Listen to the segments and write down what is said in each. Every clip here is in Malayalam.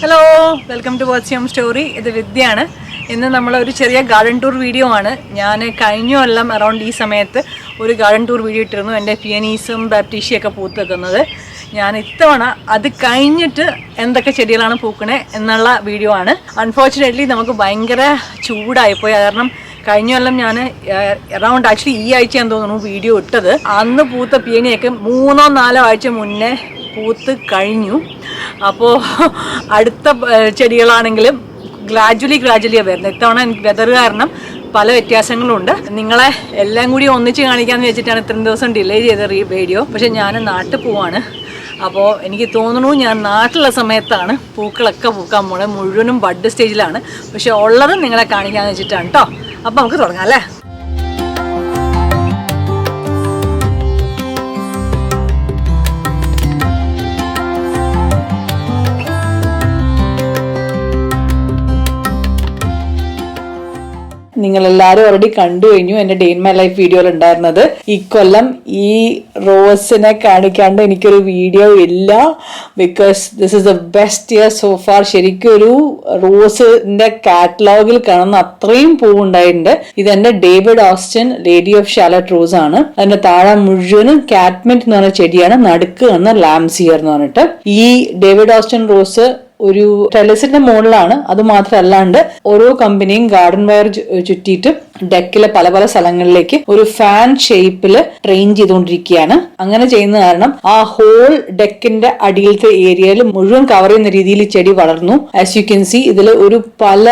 ഹലോ, വെൽക്കം ടു വാച്ച് യം സ്റ്റോറി. ഇത് വിദ്യയാണ്. ഇന്ന് നമ്മളൊരു ചെറിയ ഗാർഡൻ ടൂർ വീഡിയോ ആണ്. ഞാൻ കഴിഞ്ഞ കൊല്ലം അറൗണ്ട് ഈ സമയത്ത് ഒരു ഗാർഡൻ ടൂർ വീഡിയോ ഇട്ടിരുന്നു, എൻ്റെ പിയനീസും ബാപ്റ്റീഷ്യയൊക്കെ പൂത്ത് വെക്കുന്നത്. ഞാൻ ഇത്തവണ അത് കഴിഞ്ഞിട്ട് എന്തൊക്കെ ചെടികളാണ് പൂക്കണേ എന്നുള്ള വീഡിയോ ആണ്. അൺഫോർച്ചുനേറ്റ്ലി നമുക്ക് ഭയങ്കര ചൂടായിപ്പോയി. കാരണം കഴിഞ്ഞ കൊല്ലം ഞാൻ അറൗണ്ട് ആക്ച്വലി ഈ ആഴ്ച എന്ന് തോന്നുന്നു വീഡിയോ ഇട്ടത്. അന്ന് പൂത്ത പിയനിയൊക്കെ 3-4 ആഴ്ച മുന്നേ പൂത്ത് കഴിഞ്ഞു. അപ്പോൾ അടുത്ത ചെടികളാണെങ്കിലും ഗ്രാജുവലിയാണ് വരുന്നത്. ഇത്തവണ വെതർ കാരണം പല വ്യത്യാസങ്ങളുണ്ട്. നിങ്ങളെ എല്ലാം കൂടി ഒന്നിച്ച് കാണിക്കാമെന്ന് വെച്ചിട്ടാണ് ഇത്രയും ദിവസം ഡിലേ ചെയ്ത വീഡിയോ. പക്ഷേ ഞാൻ നാട്ടിൽ പോവാണ്. അപ്പോൾ എനിക്ക് തോന്നുന്നു ഞാൻ നാട്ടിലുള്ള സമയത്താണ് പൂക്കളൊക്കെ പൂക്കാൻ പോകുന്നത്. മുഴുവനും ബഡ് സ്റ്റേജിലാണ്. പക്ഷേ ഉള്ളതും നിങ്ങളെ കാണിക്കാമെന്ന് വെച്ചിട്ടാണ് കേട്ടോ. അപ്പോൾ നമുക്ക് തുടങ്ങാം അല്ലേ. നിങ്ങളെല്ലാവരും ഓൾറെഡി കണ്ടു കഴിഞ്ഞു എൻ്റെ ഡേ ഇൻ മൈ ലൈഫ് വീഡിയോയിൽ ഉണ്ടായിരുന്നത്. ഇക്കൊല്ലം ഈ റോസിനെ കാണിക്കാണ്ട് എനിക്കൊരു വീഡിയോ ഇല്ല. Because this is the best year so far. ശരിക്കും ഒരു റോസിന്റെ കാറ്റലോഗിൽ കാണുന്ന അത്രയും പൂവുണ്ടായിട്ടുണ്ട്. ഇതെന്റെ David Austin lady of Shalott rose ആണ്. അതിന്റെ താഴെ മുഴുവനും കാറ്റ്മെന്റ് എന്ന് പറഞ്ഞ ചെടിയാണ്. നടുക്ക് വന്ന ലാംസിയർ എന്ന് പറഞ്ഞിട്ട്. ഈ ഡേവിഡ് ഓസ്റ്റിൻ റോസ് ഒരു ടെറസിന്റെ മുകളിലാണ്. അത് മാത്രമല്ലാണ്ട് ഓരോ കമ്പനിയും ഗാർഡൻ വയർ ചുറ്റിയിട്ട് ഡെക്കിലെ പല പല സ്ഥലങ്ങളിലേക്ക് ഒരു ഫാൻ ഷേപ്പില് ട്രെയിൻ ചെയ്തുകൊണ്ടിരിക്കുകയാണ്. അങ്ങനെ ചെയ്യുന്ന കാരണം ആ ഹോൾ ഡെക്കിന്റെ അടിയിലത്തെ ഏരിയയിൽ മുഴുവൻ കവർ ചെയ്യുന്ന രീതിയിൽ ചെടി വളർന്നു. ആസ് യു കെൻ സി ഇതിൽ ഒരു പല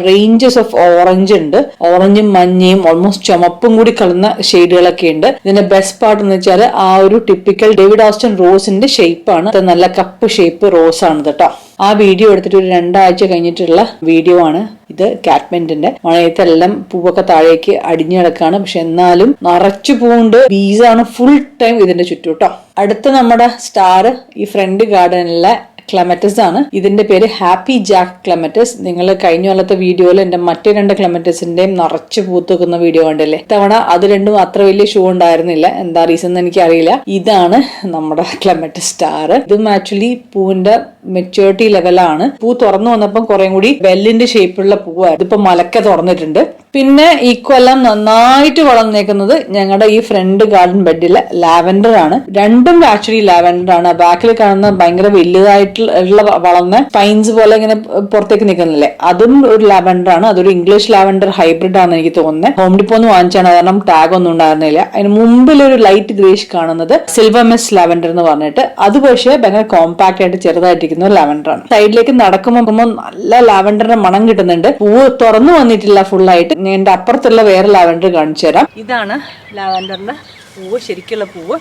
റേഞ്ചസ് ഓഫ് ഓറഞ്ച് ഉണ്ട്. ഓറഞ്ചും മഞ്ഞയും ഓൾമോസ്റ്റ് ചുമപ്പും കൂടി കളന്ന ഷെയ്ഡുകളൊക്കെ ഉണ്ട്. ഇതിന്റെ ബെസ്റ്റ് പാർട്ട് എന്ന് വെച്ചാൽ ആ ഒരു ടിപ്പിക്കൽ ഡേവിഡ് ഓസ്റ്റിൻ റോസിന്റെ ഷേപ്പാണ്. നല്ല കപ്പ് ഷേപ്പ് റോസ് ആണ് കേട്ടോ. ആ വീഡിയോ എടുത്തിട്ട് ഒരു 2 ആഴ്ച കഴിഞ്ഞിട്ടുള്ള വീഡിയോ ആണ് ഇത്. കാറ്റ്മെന്റിന്റെ മഴയത്തെല്ലാം പൂവൊക്കെ താഴേക്ക് അടിഞ്ഞു കിടക്കാണ്. പക്ഷെ എന്നാലും നിറച്ചു പൂവുണ്ട്. ബീസാണ് ഫുൾ ടൈം ഇതിന്റെ ചുറ്റും കേട്ടോ. അടുത്ത നമ്മുടെ സ്റ്റാർ ഈ ഫ്രണ്ട് ഗാർഡനിലെ ക്ലെമറ്റസ് ആണ്. ഇതിന്റെ പേര് ഹാപ്പി ജാക്ക് ക്ലെമറ്റസ്. നിങ്ങൾ കഴിഞ്ഞ കൊല്ലത്തെ വീഡിയോയിൽ എന്റെ മറ്റേ 2 ക്ലെമറ്റസിന്റെയും നിറച്ച് പൂത്തുക്കുന്ന വീഡിയോ കണ്ടല്ലേ. ഇത്തവണ അത് രണ്ടും അത്ര വലിയ ഷോ ഉണ്ടായിരുന്നില്ല. എന്താ റീസൺ എന്ന് എനിക്ക് അറിയില്ല. ഇതാണ് നമ്മുടെ ക്ലെമറ്റസ് സ്റ്റാർ. ഇതും ആക്ച്വലി പൂവിന്റെ മെച്യൂരിറ്റി ലെവലാണ്. പൂ തുറന്നു വന്നപ്പം കുറെ കൂടി ബെല്ലിന്റെ ഷേപ്പുള്ള പൂവായിരുന്നു. ഇതിപ്പോ മലക്ക തുറന്നിട്ടുണ്ട്. പിന്നെ ഈ കൊല്ലം നന്നായിട്ട് വളർന്നേക്കുന്നത് ഞങ്ങളുടെ ഈ ഫ്രണ്ട് ഗാർഡൻ ബെഡിലെ ലാവൻഡർ ആണ്. രണ്ടും ആക്ച്വലി ലാവൻഡർ ആണ്. ബാക്കിൽ കാണുന്ന ഭയങ്കര വലുതായിട്ടുള്ള വളർന്ന പൈൻസ് പോലെ ഇങ്ങനെ പുറത്തേക്ക് നിൽക്കുന്നില്ലേ, അതും ഒരു ലാവൻഡർ ആണ്. അതൊരു ഇംഗ്ലീഷ് ലാവൻഡർ ഹൈബ്രിഡ് ആണെന്ന് എനിക്ക് തോന്നുന്നത്. ഹോം ഡിപ്പോ ഒന്ന് വാങ്ങിച്ചാണ്, കാരണം ടാഗ് ഒന്നും ഉണ്ടായിരുന്നില്ല. അതിന് മുമ്പിൽ ഒരു ലൈറ്റ് ഗ്രേഷ് കാണുന്നത് സിൽവർ മിസ് ലാവൻഡർ എന്ന് പറഞ്ഞിട്ട്, അത് പക്ഷേ ഭയങ്കര കോമ്പാക്ട് ആയിട്ട് ചെറുതായിട്ടിരിക്കുന്ന ലാവൻഡർ ആണ്. സൈഡിലേക്ക് നടക്കുമ്പോൾ നല്ല ലാവൻഡറിന്റെ മണം കിട്ടുന്നുണ്ട്. പൂവ് തുറന്നു വന്നിട്ടില്ല ഫുള്ളായിട്ട്. എന്റെ അപ്പുറത്തുള്ള വേറെ ലാവൻഡർ കാണിച്ചു തരാം. ഇതാണ് ലാവൻഡറിന്റെ പൂവ്, ശരിക്കുള്ള പൂവ്.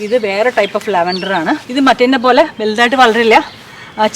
ഇത് വേറെ ടൈപ്പ് ഓഫ് ലാവൻഡർ ആണ്. ഇത് മറ്റേന്റെ പോലെ വലുതായിട്ട് വളരില്ല.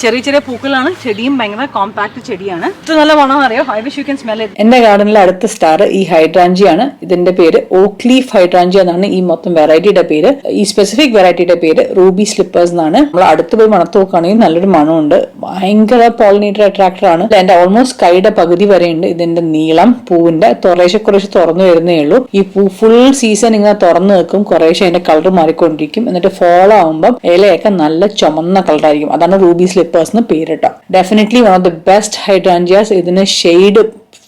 ചെറിയ ചെറിയ പൂക്കളാണ്. ചെടിയും ഭയങ്കര കോമ്പാക്ട് ചെടിയാണ്. ഇത് നല്ല മണം അറിയോ. I wish you can smell it. എന്റെ ഗാർഡനിലെ അടുത്ത സ്റ്റാർ ഈ ഹൈഡ്രാഞ്ചിയാണ്. ഇതിന്റെ പേര് ഓക്ക് ലീഫ് ഹൈഡ്രാഞ്ചി എന്നാണ് ഈ മൊത്തം വെറൈറ്റിയുടെ പേര്. ഈ സ്പെസിഫിക് വെറൈറ്റിയുടെ പേര് റൂബി സ്ലിപ്പേഴ്സ് എന്നാണ്. നമ്മൾ അടുത്ത് പോയി മണത്ത് നോക്കുകയാണെങ്കിൽ നല്ലൊരു മണമുണ്ട്. ഭയങ്കര പോളിനേറ്റർ അട്രാക്ടർ ആണ്. എന്റെ ഓൾമോസ്റ്റ് കൈയുടെ പകുതി വരെയുണ്ട് ഇതിന്റെ നീളം. പൂവിന്റെ കുറേശ്ശെ തുറന്നു വരുന്നേ ഉള്ളൂ. ഈ പൂ ഫുൾ സീസൺ ഇങ്ങനെ തുറന്നു വെക്കും. കുറേശ്ശെ അതിന്റെ കളർ മാറിക്കൊണ്ടിരിക്കും. എന്നിട്ട് ഫോളോ ആകുമ്പോൾ ഇലയൊക്കെ നല്ല ചുമന്ന കളറായിരിക്കും. അതാണ് റൂബി സ്ലിപ്പേഴ്സ് എന്ന് പേരിട്ടോ. Definitely one of the best hydrangeas. ഇതിന് ഷെയ്ഡ്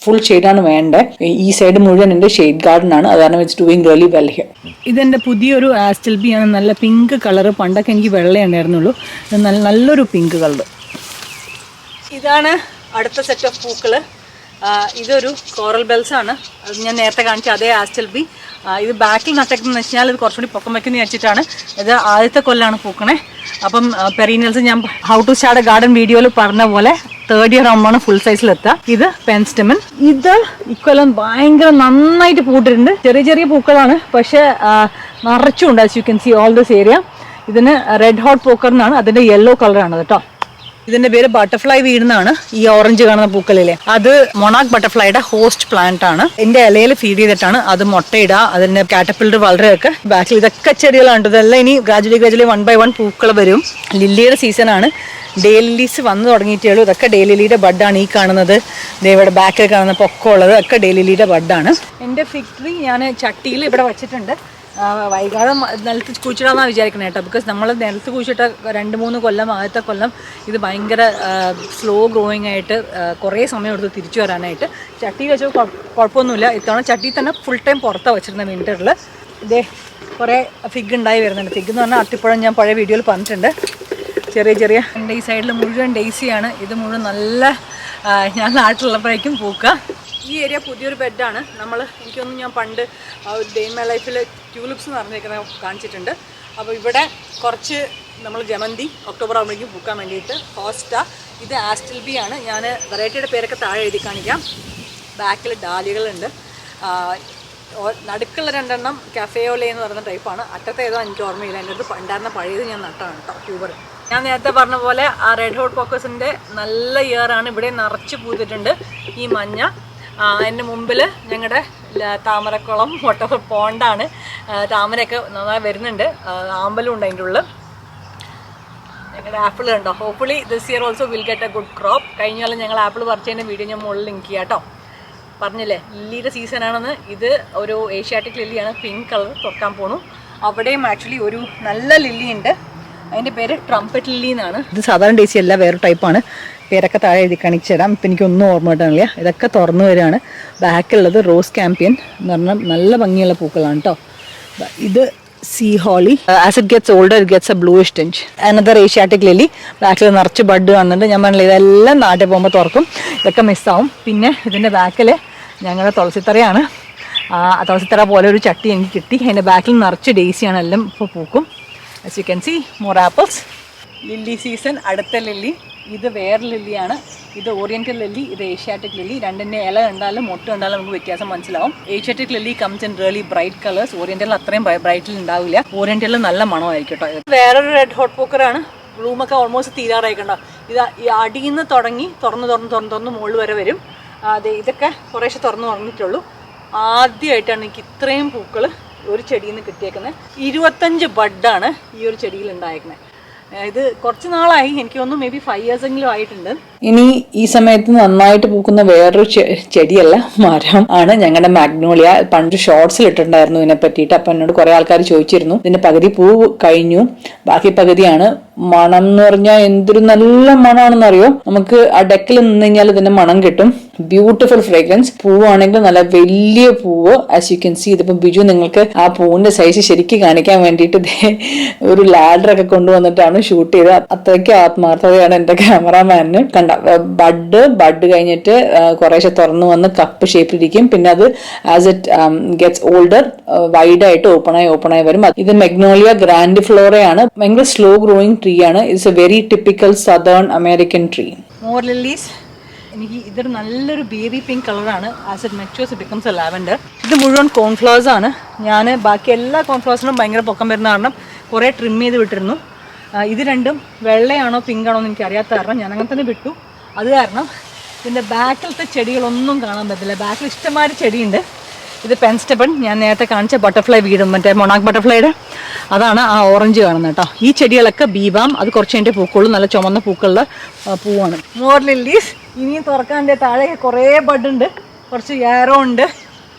ഫുൾ ഷെയ്ഡാണ് വേണ്ടത്. ഈ സൈഡ് മുഴുവൻ എൻ്റെ ഷെയ്ഡ് ഗാർഡൻ ആണ്. അതാണ് it's doing really well here. ഇതെന്റെ പുതിയൊരു ആസ്റ്റൽബി ആണ്. നല്ല പിങ്ക് കളർ. പണ്ടൊക്കെ എനിക്ക് വെള്ളയേ ഉണ്ടായിരുന്നുള്ളൂ. നല്ലൊരു പിങ്ക് കളർ. ഇതാണ് അടുത്ത സെറ്റ് ഓഫ് പൂക്കള്. ഇതൊരു കോറൽ ബെൽസ് ആണ്. അത് ഞാൻ നേരത്തെ കാണിച്ച അതേ ആസ്റ്റൽബി. ഇത് ബാക്കിൽ നട്ടേക്കെന്ന് വെച്ചാൽ ഇത് കുറച്ചുകൂടി പൊക്കം വയ്ക്കുന്ന വെച്ചിട്ടാണ്. ഇത് ആദ്യത്തെ കൊല്ലാണ് പൂക്കണേ. അപ്പം പെരീനിയൽസ് ഞാൻ how to start a garden വീഡിയോയിൽ പറഞ്ഞ പോലെ 3rd ഇയർ ആകുമ്പോഴാണ് ഫുൾ സൈസിലെത്തുക. ഇത് പെൻസ്റ്റമൻ. ഇത് ഇക്കൊല്ലം ഭയങ്കര നന്നായിട്ട് പൂട്ടിട്ടുണ്ട്. ചെറിയ ചെറിയ പൂക്കളാണ്, പക്ഷെ നിറച്ചുണ്ട്. As you can see all this area. ഇതിന് റെഡ് ഹോട്ട് പോക്കർ എന്നാണ്. അതിന്റെ യെല്ലോ കളറാണ് കേട്ടോ. ഇതിന്റെ പേര് ബട്ടർഫ്ലൈ വീടുന്നാണ്. ഈ ഓറഞ്ച് കാണുന്ന പൂക്കളിലെ അത് മൊണാക് ബട്ടർഫ്ലൈയുടെ ഹോസ്റ്റ് പ്ലാന്റ് ആണ്. എന്റെ ഇലയിൽ ഫീഡ് ചെയ്തിട്ടാണ് അത് മുട്ടയിടുക. അതിന്റെ കാറ്റർപില്ലർ വളരെയൊക്കെ ബാക്കിൽ ഇതൊക്കെ ചെടികളാണ്. ഇതെല്ലാം ഇനി ഗ്രാജുവലി 1 by 1 പൂക്കൾ വരും. ലില്ലിയുടെ സീസൺ ആണ്. ഡേ ലില്ലീസ് വന്നു തുടങ്ങിയിട്ടേ ഉള്ളൂ. ഇതൊക്കെ ഡേ ലില്ലിയുടെ ബഡാണ്. ഈ കാണുന്നത് ഇവിടെ ബാക്കിൽ കാണുന്ന പൊക്കമുള്ളത് ഒക്കെ ഡേ ലില്ലിയുടെ ബഡാണ്. എൻ്റെ ഫിഗ് ട്രീ ഞാൻ ചട്ടിയിൽ ഇവിടെ വെച്ചിട്ടുണ്ട്. വൈകാതെ നിലത്ത് കുഴിച്ചിടാമെന്നാണ് വിചാരിക്കണേ കേട്ടോ. ബിക്കോസ് നമ്മൾ നിലത്ത് കുഴിച്ചിട്ട 2-3 കൊല്ലം, ആദ്യത്തെ കൊല്ലം ഇത് ഭയങ്കര സ്ലോ ഗ്രോയിങ് ആയിട്ട് കുറേ സമയം എടുത്ത് തിരിച്ചു വരാനായിട്ട്. ചട്ടിയിൽ വെച്ചാൽ കുഴപ്പമൊന്നുമില്ല. ഇത്തവണ ചട്ടിയിൽ തന്നെ ഫുൾ ടൈം പുറത്താണ് വെച്ചിരുന്നത് വിൻ്ററിൽ. ഇതേ കുറേ ഫിഗ് ഉണ്ടായി വരുന്നുണ്ട്. ഫിഗ് എന്ന് പറഞ്ഞാൽ അത്തിപ്പഴം ഞാൻ പഴയ വീഡിയോയിൽ പറഞ്ഞിട്ടുണ്ട്. ചെറിയ ചെറിയ ഈ സൈഡിൽ മുഴുവൻ ഡെയ്സിയാണ്. ഇത് മുഴുവൻ നല്ല ഞാൻ നാട്ടിലുള്ളപ്പോഴേക്കും പൂക്കുക. ഈ ഏരിയ പുതിയൊരു ബെഡാണ്. എനിക്കൊന്നും ഞാൻ പണ്ട് ഡേ ഇൻ മൈ ലൈഫിൽ ട്യൂലിപ്സ് എന്ന് പറഞ്ഞിരിക്കുന്നത് കാണിച്ചിട്ടുണ്ട്. അപ്പോൾ ഇവിടെ കുറച്ച് നമ്മൾ ജമന്തി ഒക്ടോബർ ആകുമ്പോഴേക്കും പൂക്കാൻ വേണ്ടിയിട്ട് ഹോസ്റ്റ. ഇത് ആസ്റ്റൽബി ആണ്. ഞാൻ വെറൈറ്റിയുടെ പേരൊക്കെ താഴെ എഴുതി കാണിക്കാം. ബാക്കിൽ ഡാലികളുണ്ട്. നടുക്കുള്ള 2 കഫേയോലെ എന്ന് പറയുന്ന ടൈപ്പാണ്. അറ്റത്തെ ഏതോ എനിക്ക് ഓർമ്മയില്ല. എൻ്റെ അടുത്ത് ഉണ്ടായിരുന്ന പഴയത് ഞാൻ നട്ടതാണ് കേട്ടോ, ട്യൂബർ. ഞാൻ നേരത്തെ പറഞ്ഞ പോലെ ആ റെഡ് ഹോട്ട് പോക്കസിൻ്റെ നല്ല ഇയറാണ്. ഇവിടെ നിറച്ച് പൂത്തിട്ടുണ്ട് ഈ മഞ്ഞ. അതിൻ്റെ മുമ്പിൽ ഞങ്ങളുടെ താമരക്കുളം വട്ടർ പോണ്ടാണ്. താമരയൊക്കെ നന്നായി വരുന്നുണ്ട്. ആമ്പലും ഉണ്ട് അതിൻ്റെ ഉള്ളിൽ. ഞങ്ങളുടെ ആപ്പിൾ കണ്ടോ. Hopefully this year also will get A good crop. കഴിഞ്ഞ കൊല്ലം ഞങ്ങൾ ആപ്പിൾ പറിച്ചതിൻ്റെ വീഡിയോ ഞാൻ മുകളിൽ ലിങ്ക് ചെയ്യാം കേട്ടോ. പറഞ്ഞില്ലേ ലില്ലിയുടെ സീസണാണെന്ന്. ഇത് ഒരു ഏഷ്യാറ്റിക് ലില്ലിയാണ്, പിങ്ക് കളർ തുറക്കാൻ പോണു. അവിടെയും ആക്ച്വലി ഒരു നല്ല ലില്ലി ഉണ്ട്. അതിൻ്റെ പേര് ട്രംപറ്റ് ലില്ലി എന്നാണ്. ഇത് സാധാരണ ഡേസി അല്ല, വേറെ ടൈപ്പാണ്. പേരൊക്കെ താഴെ എഴുതി കാണിച്ചു തരാം. ഇപ്പം എനിക്കൊന്നും ഓർമ്മ കിട്ടാനില്ല. ഇതൊക്കെ തുറന്നു വരികയാണ്. ബാക്കിലുള്ളത് റോസ് ക്യാമ്പിയൻ എന്ന് പറഞ്ഞാൽ നല്ല ഭംഗിയുള്ള പൂക്കളാണ് കേട്ടോ. ഇത് sea holly. As it gets older it gets a bluish tinge. Another Asiatic lily. ബാക്കിൽ നിറച്ച് ബഡ് കാണുന്നുണ്ട്. ഞാൻ പറഞ്ഞില്ല ഇതെല്ലാം നാട്ടിൽ പോകുമ്പോൾ തുറക്കും. ഇതൊക്കെ മിസ്സാവും. പിന്നെ ഇതിൻ്റെ ബാക്കിൽ ഞങ്ങളുടെ തുളസിത്തറയാണ്. തുളസിത്തറ പോലെ ഒരു ചട്ടി എനിക്ക് കിട്ടി. അതിൻ്റെ ബാക്കിൽ നിറച്ച് ഡേസിയാണ്. എല്ലാം ഇപ്പോൾ പൂക്കും. As you can see more apples. Lily season. അടുത്ത ലില്ലി. ഇത് വേറെ ലില്ലിയാണ്. ഇത് ഓറിയന്റൽ ലില്ലി, ഇത് ഏഷ്യാറ്റിക് ലില്ലി. രണ്ടിൻ്റെ ഇല കണ്ടാലും മൊട്ട് കണ്ടാലും നമുക്ക് വ്യത്യാസം മനസ്സിലാവും. Asiatic lily comes in really bright colours. ഓറിയന്റലിൽ അത്രയും ബ്രൈറ്റിൽ ഉണ്ടാവില്ല. ഓറിയന്റലിൽ നല്ല മണമായിരിക്കും കേട്ടോ. വേറൊരു റെഡ് ഹോട്ട് പോക്കറാണ്. ബ്ലൂമൊക്കെ ഓൾമോസ്റ്റ് തീരാറായിക്കണ്ടോ. ഇത് ഈ അടിയിൽ നിന്ന് തുടങ്ങി തുറന്ന് മുകളിൽ വരെ വരും. അതെ, ഇതൊക്കെ കുറേശ്ശെ തുറന്നിട്ടുള്ളൂ. ആദ്യമായിട്ടാണ് എനിക്ക് ഇത്രയും പൂക്കൾ ഒരു ചെടിയിൽ നിന്ന് കിട്ടിയേക്കുന്നത്. 25 ബഡാണ് ഈ ഒരു ചെടിയിൽ ഉണ്ടായേക്കുന്നത്. ഇത് കുറച്ച് നാളായി, എനിക്ക് തോന്നുന്നു മേ ബി 5 years എങ്കിലും ആയിട്ടുണ്ട്. ഇനി ഈ സമയത്ത് നന്നായിട്ട് പൂക്കുന്ന വേറൊരു ചെടിയല്ല, മരം ആണ്. ഞങ്ങളുടെ മാഗ്നോളിയ. പണ്ട് ഷോർട്സിൽ ഇട്ടിട്ടുണ്ടായിരുന്നു ഇതിനെ പറ്റിയിട്ട്. അപ്പം എന്നോട് കുറെ ആൾക്കാർ ചോദിച്ചിരുന്നു. ഇതിന്റെ പകുതി പൂ കഴിഞ്ഞു, ബാക്കി പകുതിയാണ്. മണം എന്ന് പറഞ്ഞാൽ എന്തൊരു നല്ല മണമാണെന്നറിയോ. നമുക്ക് ആ ഡെക്കിൽ നിന്ന് കഴിഞ്ഞാൽ ഇതിന്റെ മണം കിട്ടും. Beautiful fragrance. പൂവാണെങ്കിൽ നല്ല വലിയ പൂവ്. As you can see. ഇതിപ്പോ ബിജു നിങ്ങൾക്ക് ആ പൂവിന്റെ സൈസ് ശരിക്കും കാണിക്കാൻ വേണ്ടിയിട്ട് ഒരു ലാഡറൊക്കെ കൊണ്ടുവന്നിട്ടാണ് ഷൂട്ട് ചെയ്തത്. അത്രയ്ക്ക് ആത്മാർത്ഥതയാണ് എന്റെ ക്യാമറാമാനിന്. കണ്ട ബഡ് കഴിഞ്ഞിട്ട് കുറേശ്ശെ തുറന്നു വന്ന് കപ്പ് ഷേപ്പിലിരിക്കും. പിന്നെ അത് ആസ് ഇറ്റ് ഗെറ്റ്സ് ഓൾഡർ വൈഡായിട്ട് ഓപ്പണായി വരും. ഇത് മെഗ്നോളിയ ഗ്രാൻഡ് ഫ്ലോറയാണ്. ഭയങ്കര സ്ലോ ഗ്രോയിങ് ട്രീ ആണ്. It's a very typical southern American tree. More lilies. എനിക്ക് ഇതൊരു നല്ലൊരു ബേബി പിങ്ക് കളറാണ്. As it matures it becomes a lavender. ഇത് മുഴുവൻ കോൺഫ്ലവേഴ്സ് ആണ്. ഞാൻ ബാക്കി എല്ലാ കോൺഫ്ലവേഴ്സിനും ഭയങ്കര പൊക്കം വരുന്ന കാരണം കുറേ ട്രിം ചെയ്ത് വിട്ടിരുന്നു. ഇത് രണ്ടും വെള്ളയാണോ പിങ്ക് ആണോ എന്ന് എനിക്ക് അറിയാത്ത കാരണം ഞാൻ അങ്ങനെ തന്നെ വിട്ടു. അത് കാരണം ഇതിൻ്റെ ബാക്കിലത്തെ ചെടികളൊന്നും കാണാൻ പറ്റില്ല. ബാക്കിൽ ഇഷ്ടംമാതിരി ചെടിയുണ്ട്. ഇത് പെൻസ്റ്റബൺ, ഞാൻ നേരത്തെ കാണിച്ച ബട്ടർഫ്ലൈ വീടും മറ്റേ മൊണാക് ബട്ടർഫ്ലൈയുടെ അതാണ് ആ ഓറഞ്ച് കാണുന്നത് കേട്ടോ. ഈ ചെടികളൊക്കെ ബീബാം. അത് കുറച്ച് എൻ്റെ പൂക്കളും നല്ല ചുമന്ന പൂക്കളുള്ള പൂവാണ്. More lilies. ഇനിയും തുറക്കാൻ്റെ താഴെ കുറേ ബഡ് ഉണ്ട്. കുറച്ച് യാരോ ഉണ്ട്.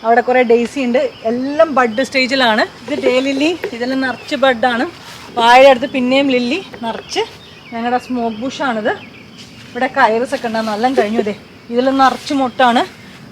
അവിടെ കുറേ ഡെയ്സി ഉണ്ട്. എല്ലാം ബഡ് സ്റ്റേജിലാണ്. ഇത് ഡേ ലില്ലി. ഇതെല്ലാം നിറച്ച് ബഡാണ്. വാഴയുടെ അടുത്ത് പിന്നെയും ലില്ലി നിറച്ച്. ഞങ്ങളുടെ സ്മോക്ക് ബുഷാണിത്. ഇവിടെ ഐറിസ് ഒക്കെ ഉണ്ടാകും. എല്ലാം കഴിഞ്ഞു. ഇതേ ഇതിലും നിറച്ച് മുട്ടാണ്.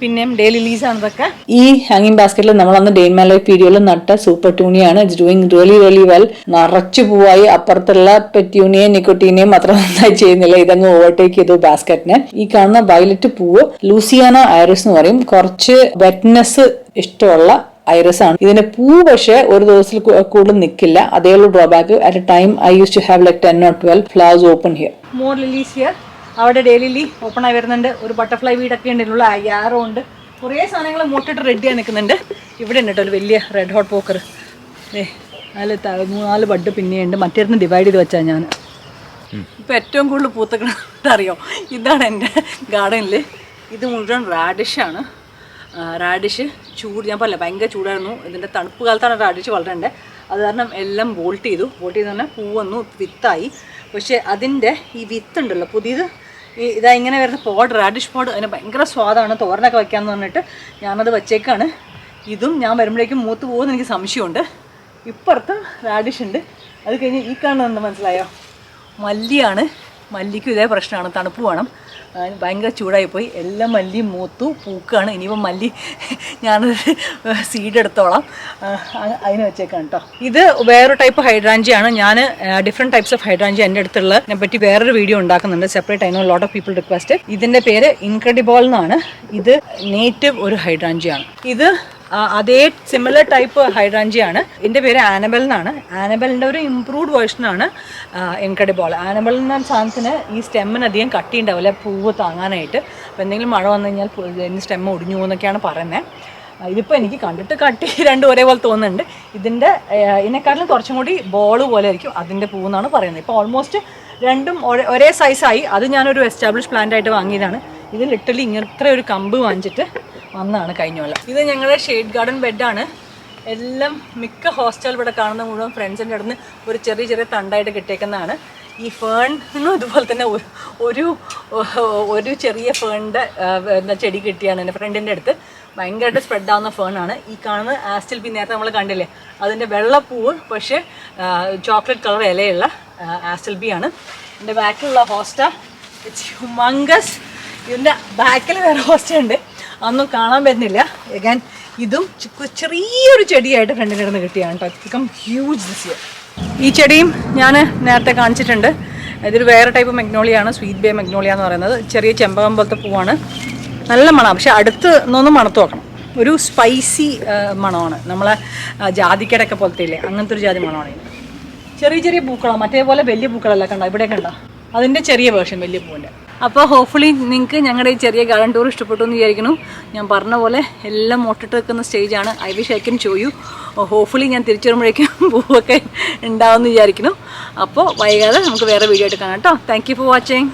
പിന്നെയും ഡേ ലില്ലീസ് ആണ് ഇതൊക്കെ. ഈ ഹാങ്ങിങ് ബാസ്ക്കറ്റിൽ നമ്മൾ അന്ന് ഡേ ഇൻ മൈ ലൈഫ് വീഡിയോയിൽ നട്ട സൂപ്പർ ട്യൂണിയാണ്. It's doing really well. നിറച്ചു പൂവായി. അപ്പുറത്തുള്ള പെറ്റ്യൂണിയെയും നിക്കോട്ടീനെയും അത്ര നന്നായി ചെയ്യുന്നില്ല. ഇതങ്ങ് ഓവർടേക്ക് ചെയ്തു ബാസ്ക്കറ്റിനെ. ഈ കാണുന്ന വയലറ്റ് പൂവ് ലൂസിയാന ഐറിസ് എന്ന് പറയും. കുറച്ച് വെറ്റ്നെസ് ഇഷ്ടമുള്ള ഐറിസ് ആണ്. ഇതിന്റെ പൂ പക്ഷേ ഒരു ദിവസത്തിൽ കൂടുതൽ നിൽക്കില്ല. അതേയുള്ള drawback. At a time I use to have like 10 or 12 flowers open here. More lilies here. അവിടെ ഡേ ലില്ലി ഓപ്പൺ ആയി വരുന്നുണ്ട്. ഒരു ബട്ടർഫ്ലൈ വീടൊക്കെ ഉണ്ട്. ഇതിനുള്ള യാരോ ഉണ്ട്. കുറേ സാധനങ്ങൾ മുട്ടിട്ട് റെഡിയായി നിൽക്കുന്നുണ്ട്. ഇവിടെ ഉണ്ട് കേട്ടോ ഒരു വലിയ റെഡ് ഹോട്ട് പോക്കർ. 4 ബഡ് പിന്നെയുണ്ട്. മറ്റേന്ന് ഡിവൈഡ് ചെയ്ത് വെച്ചാൽ ഞാൻ. ഇപ്പം ഏറ്റവും കൂടുതൽ പൂത്തക്കണറിയോ, ഇതാണ് എൻ്റെ ഗാർഡനിൽ. ഇത് മുഴുവൻ റാഡിഷാണ്. റാഡിഷ് ചൂട് ഞാൻ പറയില്ല, ഭയങ്കര ചൂടായിരുന്നു. ഇതിൻ്റെ തണുപ്പ് കാലത്താണ് റാഡിഷ് വളരേണ്ടത്. അത് കാരണം എല്ലാം ബോൾട്ട് ചെയ്തു പറഞ്ഞാൽ പൂ വന്നു, വിത്തായി. പക്ഷേ അതിൻ്റെ ഈ വിത്തുണ്ടല്ലോ പുതിയത്, ഇതാ ഇങ്ങനെ വരുന്ന പോഡ്, റാഡിഷ് പോഡ്, അതിന് ഭയങ്കര സ്വാദാണ്. തോരനൊക്കെ വയ്ക്കാമെന്ന് പറഞ്ഞിട്ട് ഞാനത് വച്ചേക്കാണ്. ഇതും ഞാൻ വരുമ്പോഴേക്കും മൂത്ത് പോകുമെന്ന് എനിക്ക് സംശയമുണ്ട്. ഇപ്പുറത്ത് റാഡിഷ് ഉണ്ട്. അത് കഴിഞ്ഞ് ഈ കാണുന്നത് മനസ്സിലായോ, മല്ലിയാണ്. മല്ലിക്കും ഇതേ പ്രശ്നമാണ്, തണുപ്പ് വേണം. ഭയങ്കര ചൂടായിപ്പോയി, എല്ലാം മല്ലിയും മൂത്തു പൂക്കാണ്. ഇനിയിപ്പോൾ മല്ലി ഞാനൊരു സീഡ് എടുത്തോളാം, അതിന് വെച്ചേക്കാണ് കേട്ടോ. ഇത് വേറൊരു ടൈപ്പ് ഹൈഡ്രാഞ്ചിയാണ്. ഞാൻ ഡിഫറെൻറ്റ് ടൈപ്സ് ഓഫ് ഹൈഡ്രാഞ്ചി എൻ്റെ അടുത്തുള്ളതിനെ പറ്റി വേറൊരു വീഡിയോ ഉണ്ടാക്കുന്നുണ്ട് separate. I know lot of people request. ഇതിൻ്റെ പേര് ഇൻക്രെഡിബോൾ എന്നാണ്. ഇത് നേറ്റീവ് ഒരു ഹൈഡ്രാഞ്ചിയാണ്. ഇത് അതേ സിമിലർ ടൈപ്പ് ഹൈഡ്രാഞ്ചിയാണ്. ഇതിൻ്റെ പേര് ആനബൽ എന്നാണ്. ആനബലിൻ്റെ ഒരു ഇംപ്രൂവ്ഡ് വേർഷനാണ് ഇൻക്രെഡിബോൾ. ആനബൽ എന്ന സാധനത്തിന് ഈ സ്റ്റെമ്മിന് അധികം കട്ടി ഉണ്ടാവില്ല പൂവ് താങ്ങാനായിട്ട്. അപ്പോൾ എന്തെങ്കിലും മഴ വന്നു കഴിഞ്ഞാൽ ഇതിന് സ്റ്റെമ്മ് ഒടിഞ്ഞു പോകുന്നൊക്കെയാണ് പറയുന്നത്. ഇതിപ്പോൾ എനിക്ക് കണ്ടിട്ട് കട്ടി രണ്ടും ഒരേപോലെ തോന്നുന്നുണ്ട്. ഇതിനെക്കാട്ടിലും കുറച്ചും കൂടി ബോൾ പോലെ ആയിരിക്കും അതിൻ്റെ പൂവെന്നാണ് പറയുന്നത്. ഇപ്പോൾ ഓൾമോസ്റ്റ് രണ്ടും ഒരേ സൈസായി. അത് ഞാനൊരു എസ്റ്റാബ്ലിഷ് പ്ലാന്റ് ആയിട്ട് വാങ്ങിയതാണ്. ഇത് ലിറ്ററലി ഇങ്ങനത്തെ ഒരു കമ്പ് വാങ്ങിച്ചിട്ട് വന്നാണ് കഴിഞ്ഞ കൊല്ലം. ഇത് ഞങ്ങളുടെ ഷെയ്ഡ് ഗാർഡൻ ബെഡാണ്. എല്ലാം മിക്ക ഹോസ്റ്റൽ ഇവിടെ കാണുന്ന മുഴുവൻ ഫ്രണ്ട്സിൻ്റെ അടുത്ത് ഒരു ചെറിയ ചെറിയ തണ്ടായിട്ട് കിട്ടിയേക്കുന്നതാണ്. ഈ ഫേണിനും ഇതുപോലെ തന്നെ ഒരു ചെറിയ ഫേണിൻ്റെ ചെടി കിട്ടിയാണ് എൻ്റെ ഫ്രണ്ടിൻ്റെ അടുത്ത്. ഭയങ്കരമായിട്ട് സ്പ്രെഡ് ആവുന്ന ഫേണാണ്. ഈ കാണുന്ന ആസ്റ്റിൽ ബി, നേരത്തെ നമ്മൾ കണ്ടില്ലേ അതിൻ്റെ വെള്ളപ്പൂവ്, പക്ഷേ ചോക്ലേറ്റ് കളർ ഇലയുള്ള ആസ്റ്റിൽ ബി ആണ്. എൻ്റെ ബാക്കിലുള്ള ഹോസ്റ്റ ഇറ്റ്സ് ഹ്യൂമങ്കസ്. ഇതിൻ്റെ ബാക്കിൽ വേറെ ഹോസ്റ്റ ഉണ്ട്, അതൊന്നും കാണാൻ പറ്റുന്നില്ല. അഗൈൻ ഇതും ചെറിയൊരു ചെടിയായിട്ട് ഫ്രണ്ടിൻ്റെ അടുത്ത് കിട്ടിയാണ് കേട്ടോ. Become huge this year. ഈ ചെടിയും ഞാൻ നേരത്തെ കാണിച്ചിട്ടുണ്ട്. ഇതൊരു വേറെ ടൈപ്പ് മെഗ്നോളിയാണ്, സ്വീറ്റ് ബേ മെഗ്നോളിയ എന്ന് പറയുന്നത്. ചെറിയ ചെമ്പകം പോലത്തെ പൂവാണ്, നല്ല മണമാണ്. പക്ഷെ അടുത്ത് നിന്നൊന്ന് മണത്ത് നോക്കണം. ഒരു സ്പൈസി മണമാണ്, നമ്മളെ ജാതിക്കടയൊക്കെ പോലത്തെ ഇല്ലേ അങ്ങനത്തെ ഒരു ജാതി മണമാണ്. ചെറിയ ചെറിയ പൂക്കളാണ്, മറ്റേപോലെ വലിയ പൂക്കളല്ല. കണ്ടോ ഇവിടെ കണ്ടോ, അതിൻ്റെ ചെറിയ വേർഷൻ വലിയ പൂവിൻ്റെ. അപ്പോൾ ഹോപ്പ്ഫുള്ളി നിങ്ങൾക്ക് ഞങ്ങളുടെ ഈ ചെറിയ ഗാർഡൻ ടൂർ ഇഷ്ടപ്പെട്ടു എന്ന് വിചാരിക്കുന്നു. ഞാൻ പറഞ്ഞ പോലെ എല്ലാം മൊട്ടിട്ട് വെക്കുന്ന സ്റ്റേജാണ്. I wish I can show you. Hopefully ഞാൻ തിരിച്ചു വരുമ്പോഴേക്കും പൂവൊക്കെ ഉണ്ടാവുമെന്ന് വിചാരിക്കുന്നു. അപ്പോൾ വൈകാതെ നമുക്ക് വേറെ വീഡിയോ ആയിട്ട് കാണാം കേട്ടോ. Thank you for watching.